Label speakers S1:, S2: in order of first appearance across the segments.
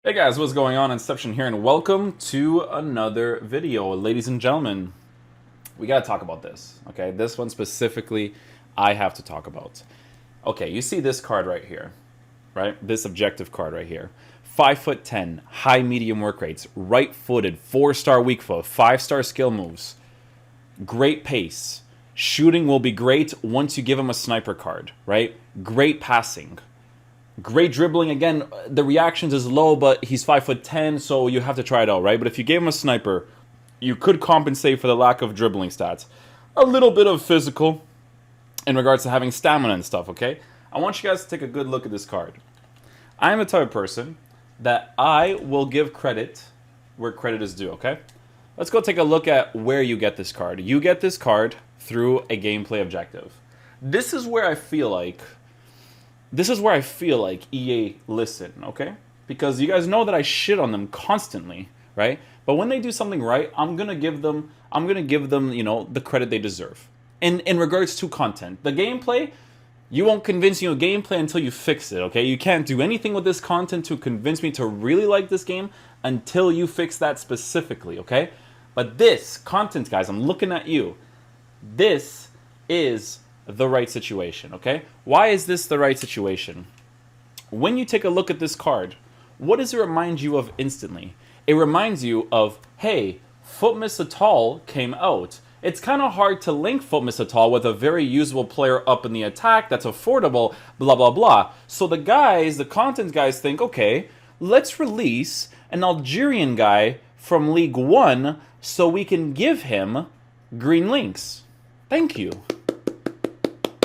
S1: Hey guys, what's going on? Inception here, and welcome to another video. Ladies and gentlemen, we gotta talk about this, okay? This one specifically, I have to talk about. Okay, you see this card right here, right? This objective card right here. 5'10", high medium work rates, right-footed, 4-star weak foot, 5-star skill moves, great pace. Shooting will be great once you give him a sniper card, right? Great passing. Great dribbling. Again, the reactions is low, but he's 5'10", so you have to try it out, right? But if you gave him a sniper, you could compensate for the lack of dribbling stats. A little bit of physical in regards to having stamina and stuff, okay? I want you guys to take a good look at this card. I am the type of person that I will give credit where credit is due, okay? Let's go take a look at where you get this card. You get this card through a gameplay objective. This is where I feel like EA listen, okay? Because you guys know that I shit on them constantly, right? But when they do something right, I'm gonna give them, you know, the credit they deserve. In regards to content, the gameplay, you won't convince me of gameplay until you fix it, okay? You can't do anything with this content to convince me to really like this game until you fix that specifically, okay? But this content, guys, I'm looking at you. This is the right situation, okay? Why is this the right situation? When you take a look at this card, what does it remind you of instantly? It reminds you of, hey, Futmas came out. It's kind of hard to link Futmas with a very usable player up in the attack that's affordable, blah, blah, blah. So the content guys think, okay, let's release an Algerian guy from League One so we can give him green links. Thank you.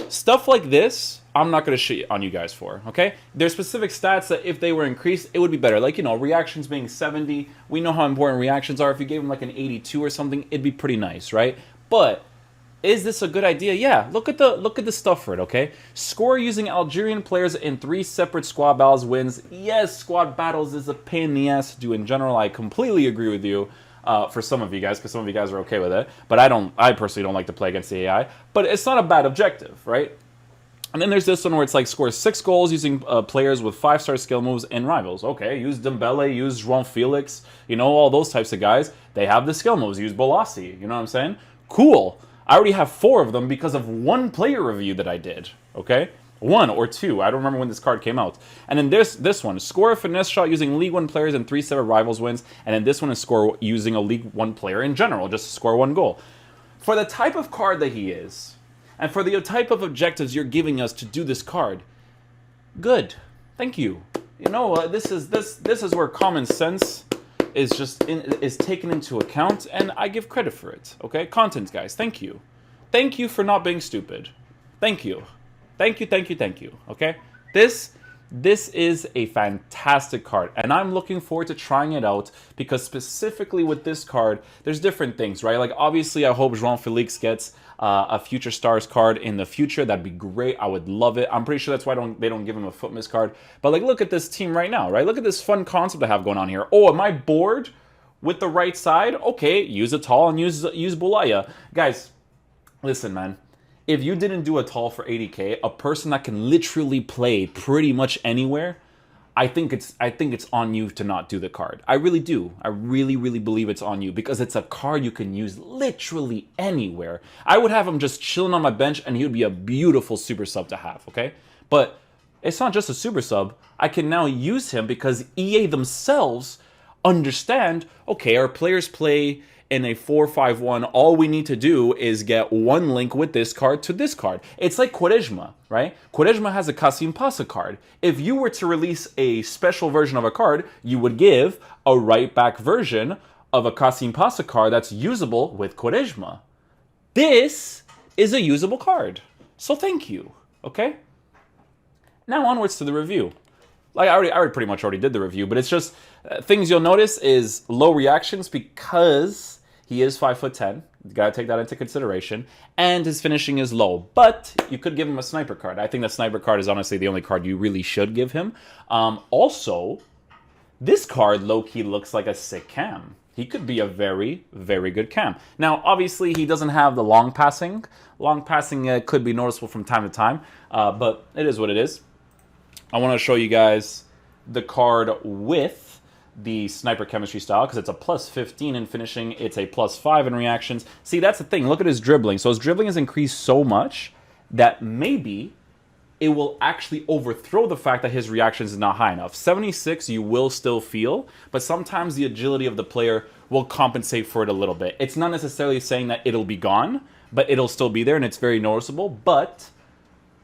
S1: Stuff like this, I'm not going to shit on you guys for, okay? There's specific stats that if they were increased, it would be better. Like, you know, reactions being 70. We know how important reactions are. If you gave them like an 82 or something, it'd be pretty nice, right? But is this a good idea? Yeah, look at the stuff for it, okay? Score using Algerian players in 3 separate squad battles wins. Yes, squad battles is a pain in the ass to do in general. I completely agree with you. For some of you guys, because some of you guys are okay with it, but I personally don't like to play against the AI, but it's not a bad objective, right? And then there's this one where it's like score 6 goals using players with 5-star skill moves in rivals. Okay, use Dembele, use João Felix, you know, all those types of guys. They have the skill moves. Use Boulaya, you know what I'm saying? Cool. I already have 4 of them because of one player review that I did, okay? 1 or 2. I don't remember when this card came out. And then this one, score a finesse shot using League 1 players and 3 separate rivals wins. And then this one is score using a League 1 player in general, just to score 1 goal. For the type of card that he is, and for the type of objectives you're giving us to do this card, good. Thank you. You know, this is where common sense is taken into account, and I give credit for it. Okay, content guys, thank you. Thank you for not being stupid. Thank you. Thank you, okay? This is a fantastic card, and I'm looking forward to trying it out, because specifically with this card, there's different things, right? Like, obviously, I hope João Felix gets a Future Stars card in the future. That'd be great. I would love it. I'm pretty sure that's why they don't give him a Futmas card. But, like, look at this team right now, right? Look at this fun concept I have going on here. Oh, am I bored with the right side? Okay, use a tall and use Boulaya. Guys, listen, man. If you didn't do a tall for 80k, a person that can literally play pretty much anywhere, I think it's on you to not do the card. I really do. I really believe it's on you, because it's a card you can use literally anywhere. I would have him just chilling on my bench, and he would be a beautiful super sub to have, okay? But it's not just a super sub. I can now use him because EA themselves understand, okay, our players play in a 4-5-1, all we need to do is get 1 link with this card to this card. It's like Quaresma, right? Quaresma has a Kasim Pasa card. If you were to release a special version of a card, you would give a right-back version of a Kasim Pasa card that's usable with Quaresma. This is a usable card. So thank you, okay? Now onwards to the review. Like, I pretty much already did the review, but it's just things you'll notice is low reactions because he is 5'10". You gotta take that into consideration. And his finishing is low. But you could give him a sniper card. I think that sniper card is honestly the only card you really should give him. Also, this card low-key looks like a sick cam. He could be a very good cam. Now, obviously, he doesn't have the long passing. Long passing could be noticeable from time to time, but it is what it is. I want to show you guys the card with the sniper chemistry style because it's a plus 15 in finishing, it's a plus 5 in reactions. See, that's the thing. Look at his dribbling. So his dribbling has increased so much that maybe it will actually overthrow the fact that his reactions is not high enough. 76 you will still feel, but sometimes the agility of the player will compensate for it a little bit. It's not necessarily saying that it'll be gone, but it'll still be there and it's very noticeable, but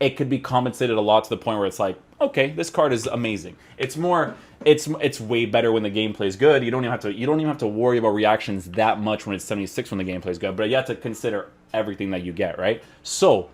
S1: it could be compensated a lot to the point where it's like, okay, this card is amazing. It's way better when the gameplay is good. You don't even have to worry about reactions that much when it's 76 when the gameplay is good, but you have to consider everything that you get, right? So,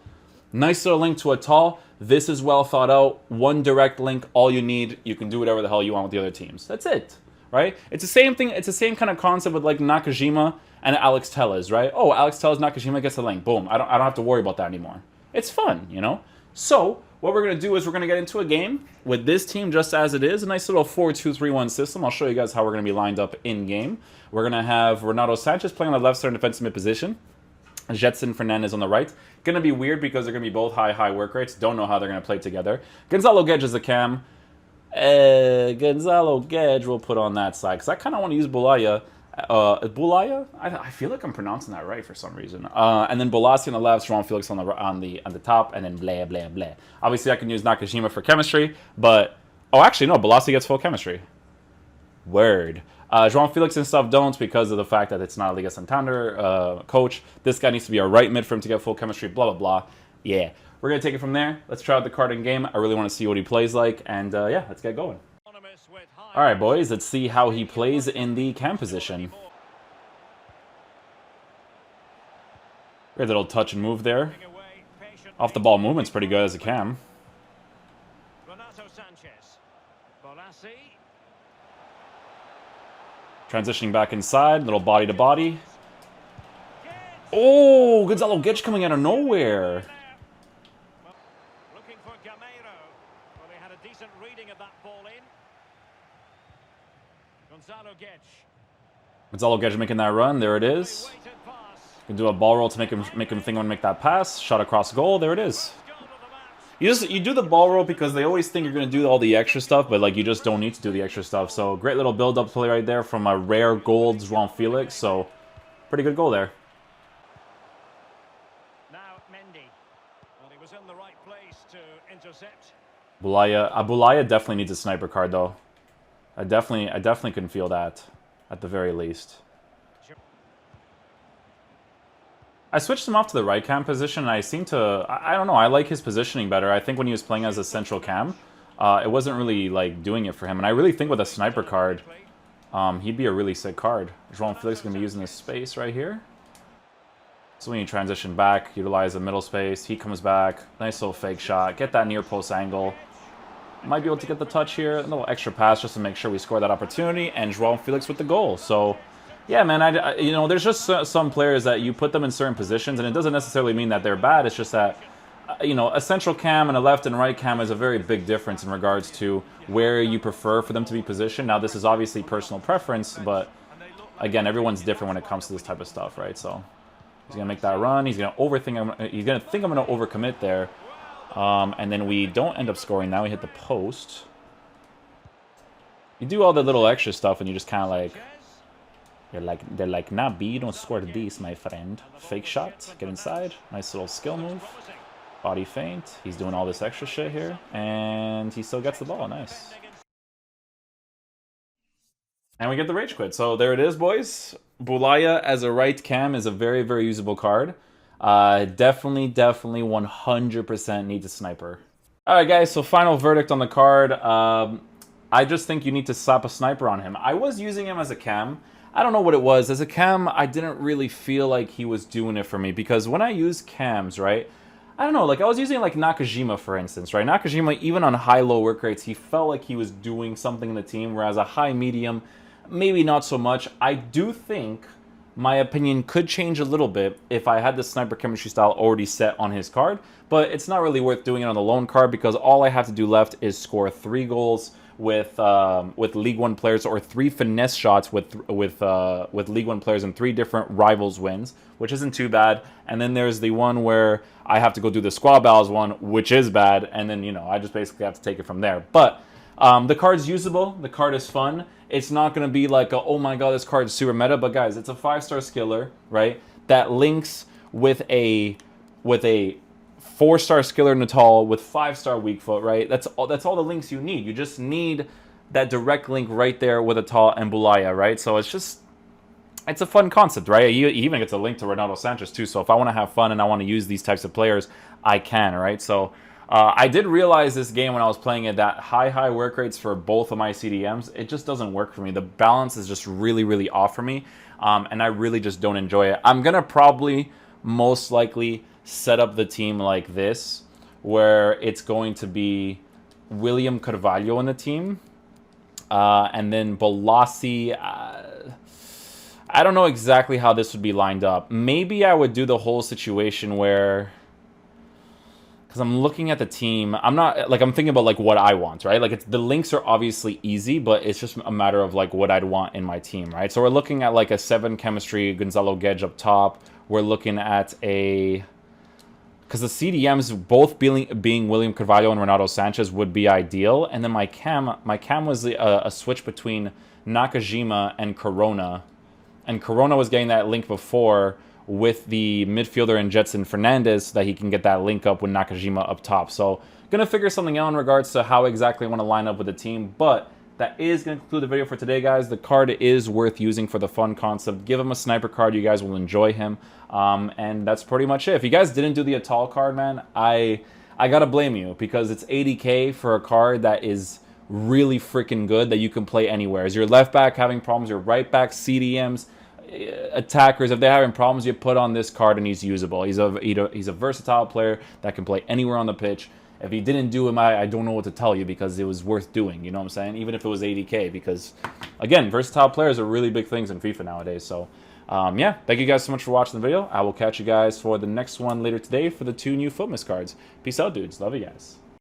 S1: nice little link to Atal. This is well thought out. One direct link, all you need. You can do whatever the hell you want with the other teams. That's it, right? It's the same thing. It's the same kind of concept with like Nakajima and Alex Telles, right? Oh, Alex Telles, Nakajima gets the link. Boom. I don't have to worry about that anymore. It's fun, you know? So, what we're going to do is we're going to get into a game with this team just as it is. A nice little 4-2-3-1 system. I'll show you guys how we're going to be lined up in-game. We're going to have Renato Sanchez playing on the left side defensive mid position. Jetson Fernandez on the right. Going to be weird because they're going to be both high work rates. Don't know how they're going to play together. Gonzalo Guedes is the cam. Gonzalo Guedes we'll put on that side because I kind of want to use Boulaya. Boulaya? I feel like I'm pronouncing that right for some reason. And then Bolassi on the left, João Felix on the top, and then blah blah blah. Obviously, I can use Nakajima for chemistry, but actually no, Bolassi gets full chemistry. Word. João Felix and stuff don't because of the fact that it's not a Liga Santander coach. This guy needs to be a right mid for him to get full chemistry, blah, blah, blah. Yeah, we're going to take it from there. Let's try out the card in game. I really want to see what he plays like, and yeah, let's get going. All right, boys, let's see how he plays in the cam position. Great little touch and move there. Off the ball movement's pretty good as a cam.
S2: Renato Sanchez. Bolassi.
S1: Transitioning back inside, little body to body. Oh, Gonzalo Guedes coming out of nowhere.
S2: Looking for Gameiro. Well, they had a decent reading of that ball in.
S1: Gonzalo Guedes making that run. There it is. You can do a ball roll to make him think I'm gonna make that pass. Shot across goal. There it is. You do the ball roll because they always think you're going to do all the extra stuff, but like you just don't need to do the extra stuff. So great little build-up play right there from a rare gold João Felix. So pretty good goal there.
S2: Now Mendy. Well, he was in the right place to intercept.
S1: Boulaya definitely needs a sniper card though. I definitely can feel that at the very least. I switched him off to the right cam position, and I seem to... I don't know, I like his positioning better. I think when he was playing as a central cam, it wasn't really, like, doing it for him. And I really think with a sniper card, he'd be a really sick card. João Felix is going to be using this space right here. So when you transition back, utilize the middle space, he comes back, nice little fake shot, get that near post angle. Might be able to get the touch here, a little extra pass just to make sure we score that opportunity, and João Felix with the goal. So... yeah, man, you know, there's just some players that you put them in certain positions, and it doesn't necessarily mean that they're bad. It's just that, you know, a central cam and a left and right cam is a very big difference in regards to where you prefer for them to be positioned. Now, this is obviously personal preference, but, again, everyone's different when it comes to this type of stuff, right? So, he's going to make that run. He's going to overthink. He's going to think I'm going to overcommit there. And then we don't end up scoring. Now we hit the post. You do all the little extra stuff, and you just kind of like... They're like, nah, B, you don't score these, my friend. Fake shot, get inside. Nice little skill move. Body feint. He's doing all this extra shit here. And he still gets the ball. Nice. And we get the rage quit. So there it is, boys. Boulaya as a right cam is a very, very usable card. Definitely 100% needs a sniper. Alright, guys, so final verdict on the card. I just think you need to slap a sniper on him. I was using him as a cam. I don't know what it was. As a cam, I didn't really feel like he was doing it for me. Because when I use cams, right? I don't know, like I was using like Nakajima, for instance, right? Nakajima, even on high-low work rates, he felt like he was doing something in the team. Whereas a high-medium, maybe not so much. I do think my opinion could change a little bit if I had the sniper chemistry style already set on his card. But it's not really worth doing it on the lone card because all I have to do left is score 3 goals with League One players, or 3 finesse shots with League One players and 3 different rivals wins, which isn't too bad. And then there's the one where I have to go do the squad battles one, which is bad. And then, you know, I just basically have to take it from there. But The card's usable. The card is fun. It's not going to be like, oh my god, this card is super meta. But guys, it's a 5-star skiller, right? That links with a 4-star skiller Natal with 5-star weak foot, right? That's all the links you need. You just need that direct link right there with Atal and Boulaya, right? So it's a fun concept, right? He even gets a link to Renato Sanchez too. So if I want to have fun and I want to use these types of players, I can, right? So I did realize this game when I was playing it that high work rates for both of my CDMs, it just doesn't work for me. The balance is just really off for me, and I really just don't enjoy it. I'm gonna probably most likely set up the team like this, where it's going to be William Carvalho in the team, and then Balassi. I don't know exactly how this would be lined up. Maybe I would do the whole situation where, because I'm looking at the team, I'm thinking about like what I want, right? Like the links are obviously easy, but it's just a matter of like what I'd want in my team, right? So we're looking at like a 7 chemistry Gonzalo Guedes up top. We're looking at because the CDMs both being William Carvalho and Renato Sanchez would be ideal, and then my cam was a switch between Nakajima and Corona, and Corona was getting that link before with the midfielder in Jetson Fernandez, so that he can get that link up with Nakajima up top. So gonna figure something out in regards to how exactly I want to line up with the team, but that is going to conclude the video for today, guys. The card is worth using for the fun concept. Give him a sniper card. You guys will enjoy him. And that's pretty much it. If you guys didn't do the Atal card, man, I got to blame you, because it's 80K for a card that is really freaking good that you can play anywhere. Is your left back having problems? Your right back, CDMs, attackers, if they're having problems, you put on this card and he's usable. He's a versatile player that can play anywhere on the pitch. If he didn't do him, I don't know what to tell you, because it was worth doing, you know what I'm saying? Even if it was 80K, because, again, versatile players are really big things in FIFA nowadays. So, yeah, thank you guys so much for watching the video. I will catch you guys for the next one later today for the 2 new Futmas cards. Peace out, dudes. Love you guys.